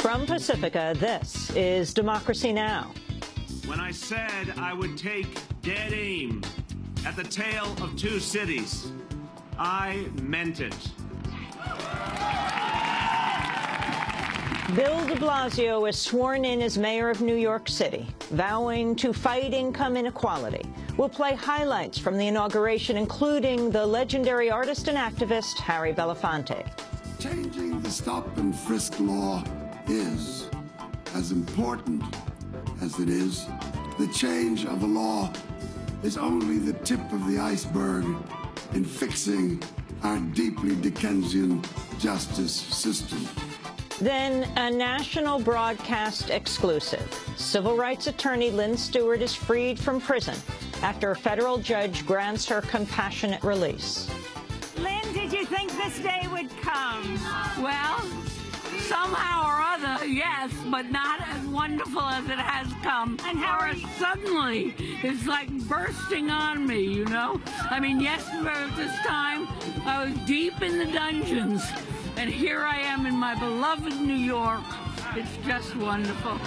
From Pacifica, this is Democracy Now! When I said I would take dead aim at the tale of two cities, I meant it. Bill de Blasio is sworn in as mayor of New York City, vowing to fight income inequality. We'll play highlights from the inauguration, including the legendary artist and activist Harry Belafonte. Changing the stop and frisk law is as important as it is. The change of the law is only the tip of the iceberg in fixing our deeply Dickensian justice system. Then a national broadcast exclusive. Civil rights attorney Lynn Stewart is freed from prison after a federal judge grants her compassionate release. Lynn, did you think this day would come? Well, somehow or other, yes, but not as wonderful as it has come. And how suddenly, it's like bursting on me, you know? I mean, yesterday at this time, I was deep in the dungeons, and here I am in my beloved New York. It's just wonderful.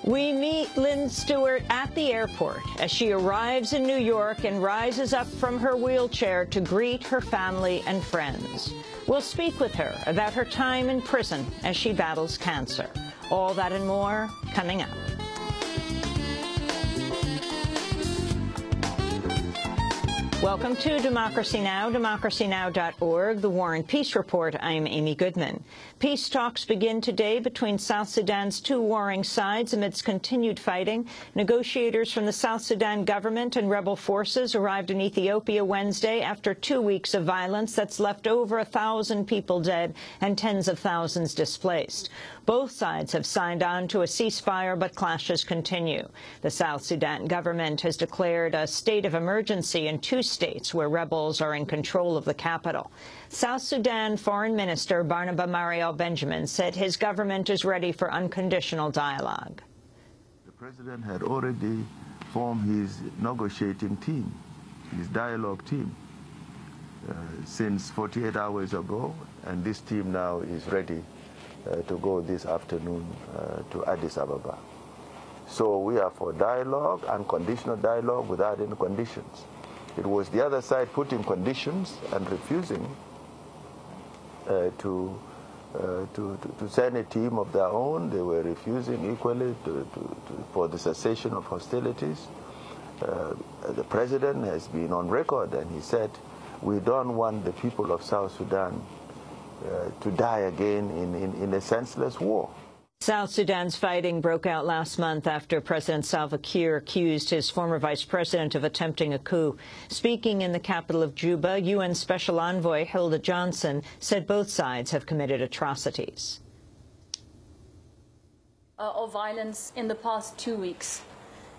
We meet Lynn Stewart at the airport as she arrives in New York and rises up from her wheelchair to greet her family and friends. We'll speak with her about her time in prison as she battles cancer. All that and more coming up. Welcome to Democracy Now!, democracynow.org, The War and Peace Report. I'm Amy Goodman. Peace talks begin today between South Sudan's two warring sides amidst continued fighting. Negotiators from the South Sudan government and rebel forces arrived in Ethiopia Wednesday after 2 weeks of violence that's left over 1,000 people dead and tens of thousands displaced. Both sides have signed on to a ceasefire, but clashes continue. The South Sudan government has declared a state of emergency in 2 states where rebels are in control of the capital. South Sudan Foreign Minister Barnaba Mariel Benjamin said his government is ready for unconditional dialogue. The president had already formed his negotiating team, his dialogue team, since 48 hours ago, and this team now is ready to go this afternoon to Addis Ababa. So we are for dialogue, unconditional dialogue without any conditions. It was the other side putting conditions and refusing to send a team of their own. They were refusing equally for the cessation of hostilities. The president has been on record and he said, we don't want the people of South Sudan to die again in a senseless war. South Sudan's fighting broke out last month after President Salva Kiir accused his former vice president of attempting a coup. Speaking in the capital of Juba, UN Special Envoy Hilda Johnson said both sides have committed atrocities. Of violence in the past 2 weeks.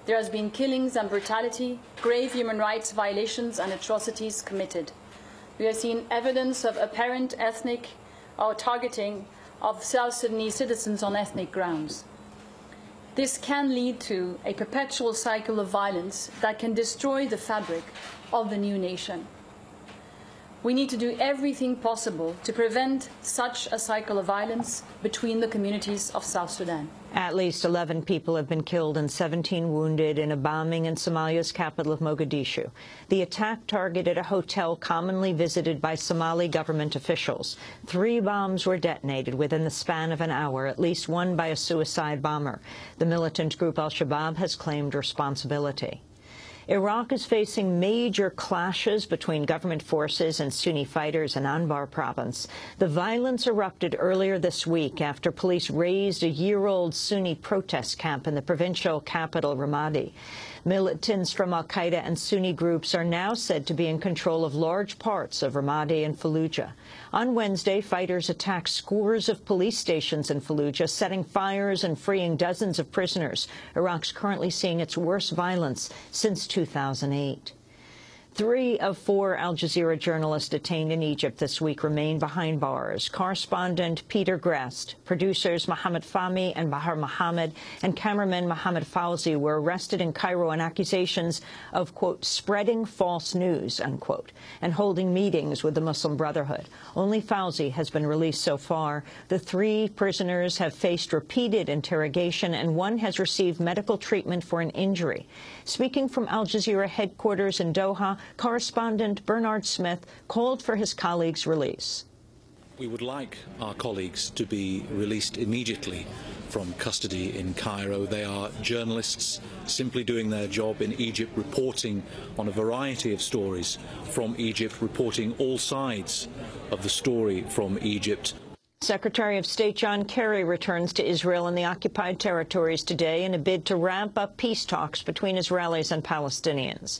There has been killings and brutality, grave human rights violations and atrocities committed. We have seen evidence of apparent ethnic or targeting of South Sudanese citizens on ethnic grounds. This can lead to a perpetual cycle of violence that can destroy the fabric of the new nation. We need to do everything possible to prevent such a cycle of violence between the communities of South Sudan. At least 11 people have been killed and 17 wounded in a bombing in Somalia's capital of Mogadishu. The attack targeted a hotel commonly visited by Somali government officials. 3 bombs were detonated within the span of an hour, at least one by a suicide bomber. The militant group Al-Shabaab has claimed responsibility. Iraq is facing major clashes between government forces and Sunni fighters in Anbar province. The violence erupted earlier this week after police razed a year-old Sunni protest camp in the provincial capital, Ramadi. Militants from al-Qaeda and Sunni groups are now said to be in control of large parts of Ramadi and Fallujah. On Wednesday, fighters attacked scores of police stations in Fallujah, setting fires and freeing dozens of prisoners. Iraq's currently seeing its worst violence since 2008. 3 of 4 Al Jazeera journalists detained in Egypt this week remain behind bars. Correspondent Peter Grest, producers Mohammed Fahmy and Bahar Mohammed, and cameraman Mohammed Fawzi were arrested in Cairo on accusations of, quote, spreading false news, unquote, and holding meetings with the Muslim Brotherhood. Only Fawzi has been released so far. The 3 prisoners have faced repeated interrogation, and one has received medical treatment for an injury. Speaking from Al Jazeera headquarters in Doha, correspondent Bernard Smith called for his colleagues' release. We would like our colleagues to be released immediately from custody in Cairo. They are journalists simply doing their job in Egypt, reporting on a variety of stories from Egypt, reporting all sides of the story from Egypt. Secretary of State John Kerry returns to Israel and the occupied territories today in a bid to ramp up peace talks between Israelis and Palestinians.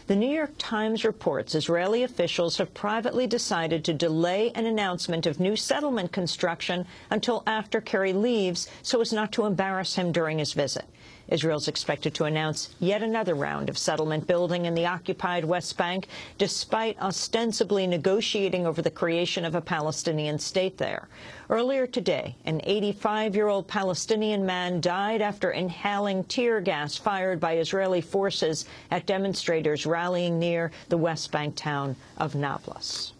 The New York Times reports Israeli officials have privately decided to delay an announcement of new settlement construction until after Kerry leaves so as not to embarrass him during his visit. Israel's expected to announce yet another round of settlement building in the occupied West Bank, despite ostensibly negotiating over the creation of a Palestinian state there. Earlier today, an 85-year-old Palestinian man died after inhaling tear gas fired by Israeli forces at demonstrators rallying near the West Bank town of Nablus.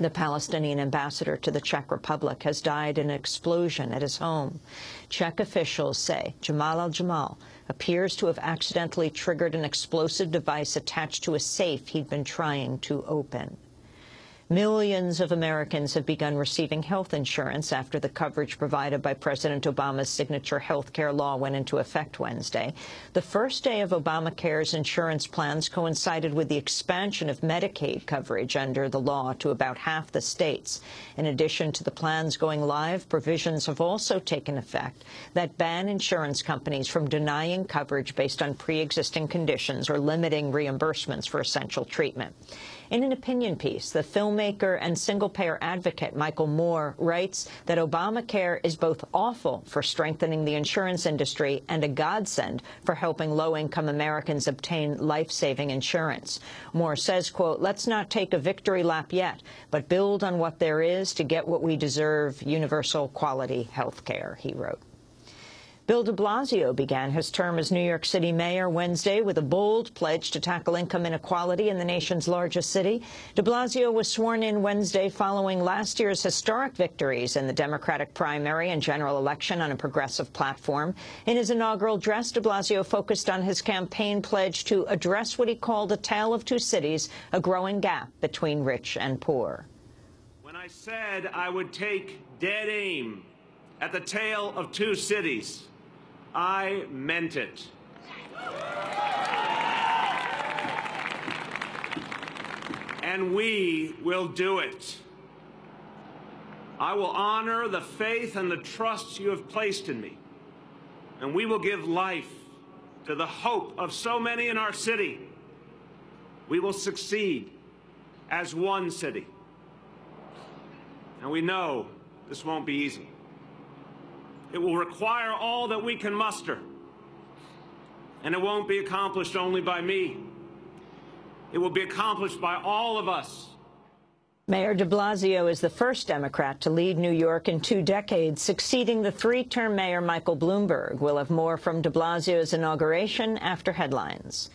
The Palestinian ambassador to the Czech Republic has died in an explosion at his home. Czech officials say Jamal al-Jamal appears to have accidentally triggered an explosive device attached to a safe he'd been trying to open. Millions of Americans have begun receiving health insurance after the coverage provided by President Obama's signature health care law went into effect Wednesday. The first day of Obamacare's insurance plans coincided with the expansion of Medicaid coverage under the law to about half the states. In addition to the plans going live, provisions have also taken effect that ban insurance companies from denying coverage based on pre-existing conditions or limiting reimbursements for essential treatment. In an opinion piece, the filmmaker and single-payer advocate Michael Moore writes that Obamacare is both awful for strengthening the insurance industry and a godsend for helping low-income Americans obtain life-saving insurance. Moore says, quote, let's not take a victory lap yet, but build on what there is to get what we deserve, universal quality health care, he wrote. Bill de Blasio began his term as New York City mayor Wednesday with a bold pledge to tackle income inequality in the nation's largest city. De Blasio was sworn in Wednesday following last year's historic victories in the Democratic primary and general election on a progressive platform. In his inaugural address, de Blasio focused on his campaign pledge to address what he called a tale of two cities, a growing gap between rich and poor. When I said I would take dead aim at the tale of two cities, I meant it. And we will do it. I will honor the faith and the trust you have placed in me, and we will give life to the hope of so many in our city. We will succeed as one city. And we know this won't be easy. It will require all that we can muster, and it won't be accomplished only by me. It will be accomplished by all of us. Mayor de Blasio is the first Democrat to lead New York in 2 decades, succeeding the 3-term mayor Michael Bloomberg. We'll have more from de Blasio's inauguration after headlines.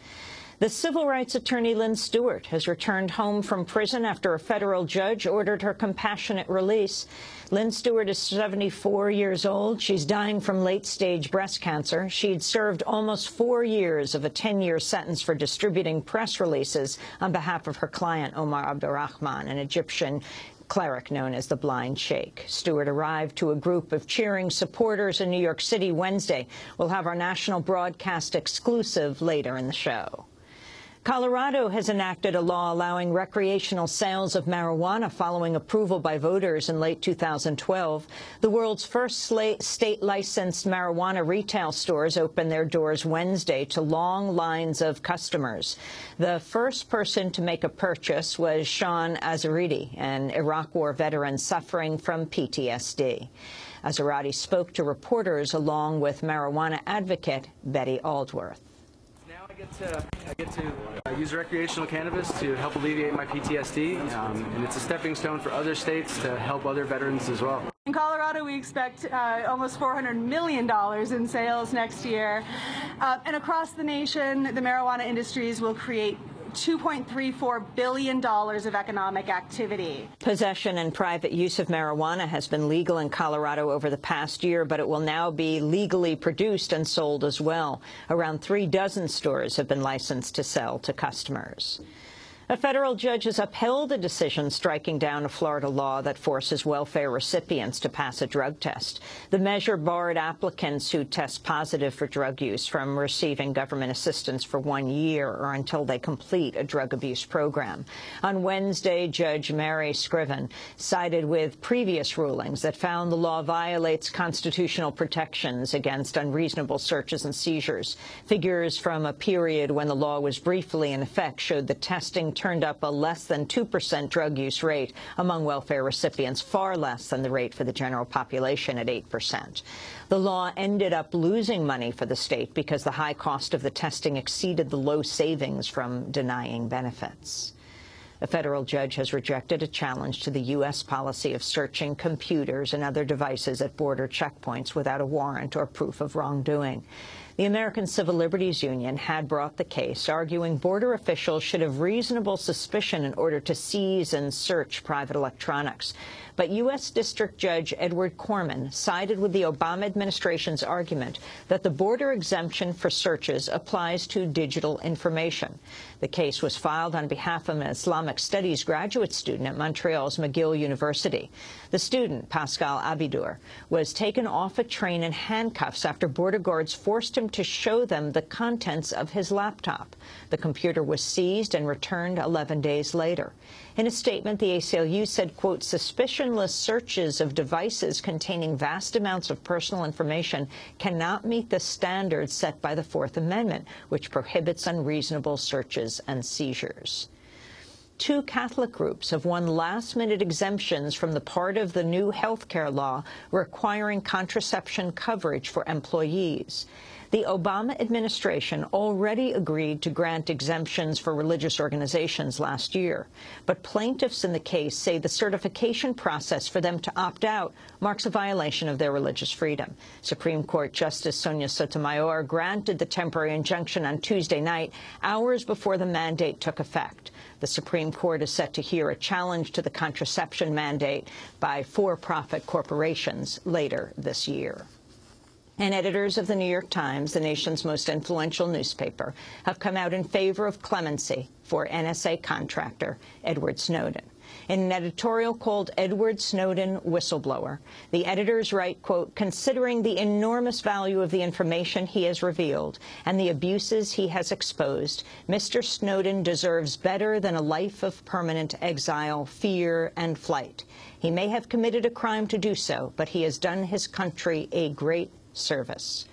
The civil rights attorney Lynn Stewart has returned home from prison after a federal judge ordered her compassionate release. Lynn Stewart is 74 years old. She's dying from late-stage breast cancer. She'd served almost 4 years of a 10-year sentence for distributing press releases on behalf of her client, Omar Abdurrahman, an Egyptian cleric known as the Blind Sheikh. Stewart arrived to a group of cheering supporters in New York City Wednesday. We'll have our national broadcast exclusive later in the show. Colorado has enacted a law allowing recreational sales of marijuana following approval by voters in late 2012. The world's first state-licensed marijuana retail stores opened their doors Wednesday to long lines of customers. The first person to make a purchase was Sean Azaridi, an Iraq War veteran suffering from PTSD. Azaridi spoke to reporters along with marijuana advocate Betty Aldworth. I get to use recreational cannabis to help alleviate my PTSD, and it's a stepping stone for other states to help other veterans as well. In Colorado, we expect almost $400 million in sales next year. And across the nation, the marijuana industries will create $2.34 billion of economic activity. Possession and private use of marijuana has been legal in Colorado over the past year, but it will now be legally produced and sold as well. Around 3 dozen stores have been licensed to sell to customers. A federal judge has upheld a decision striking down a Florida law that forces welfare recipients to pass a drug test. The measure barred applicants who test positive for drug use from receiving government assistance for 1 year or until they complete a drug abuse program. On Wednesday, Judge Mary Scriven sided with previous rulings that found the law violates constitutional protections against unreasonable searches and seizures. Figures from a period when the law was briefly in effect showed the testing turned up a less than 2% drug use rate among welfare recipients, far less than the rate for the general population at 8%. The law ended up losing money for the state because the high cost of the testing exceeded the low savings from denying benefits. A federal judge has rejected a challenge to the U.S. policy of searching computers and other devices at border checkpoints without a warrant or proof of wrongdoing. The American Civil Liberties Union had brought the case, arguing border officials should have reasonable suspicion in order to seize and search private electronics. But U.S. District Judge Edward Corman sided with the Obama administration's argument that the border exemption for searches applies to digital information. The case was filed on behalf of an Islamic Studies graduate student at Montreal's McGill University. The student, Pascal Abidour, was taken off a train in handcuffs after border guards forced him to show them the contents of his laptop. The computer was seized and returned 11 days later. In a statement, the ACLU said, quote, suspicionless searches of devices containing vast amounts of personal information cannot meet the standards set by the Fourth Amendment, which prohibits unreasonable searches and seizures. 2 Catholic groups have won last-minute exemptions from the part of the new health care law requiring contraception coverage for employees. The Obama administration already agreed to grant exemptions for religious organizations last year, but plaintiffs in the case say the certification process for them to opt out marks a violation of their religious freedom. Supreme Court Justice Sonia Sotomayor granted the temporary injunction on Tuesday night, hours before the mandate took effect. The Supreme Court is set to hear a challenge to the contraception mandate by for-profit corporations later this year. And editors of the New York Times, the nation's most influential newspaper, have come out in favor of clemency for NSA contractor Edward Snowden. In an editorial called Edward Snowden Whistleblower, the editors write, quote, considering the enormous value of the information he has revealed and the abuses he has exposed, Mr. Snowden deserves better than a life of permanent exile, fear, and flight. He may have committed a crime to do so, but he has done his country a great service.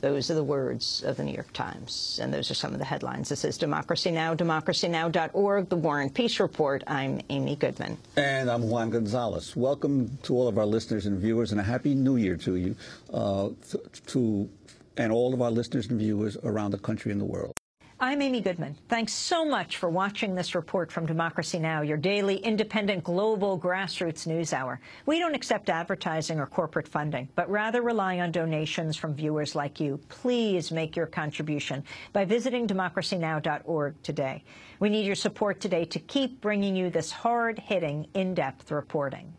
Those are the words of the New York Times, and those are some of the headlines. This is Democracy Now!, democracynow.org, The War and Peace Report. I'm Amy Goodman. And I'm Juan Gonzalez. Welcome to all of our listeners and viewers, and a Happy New Year to you, and all of our listeners and viewers around the country and the world. I'm Amy Goodman. Thanks so much for watching this report from Democracy Now!, your daily independent global grassroots news hour. We don't accept advertising or corporate funding, but rather rely on donations from viewers like you. Please make your contribution by visiting democracynow.org today. We need your support today to keep bringing you this hard-hitting, in-depth reporting.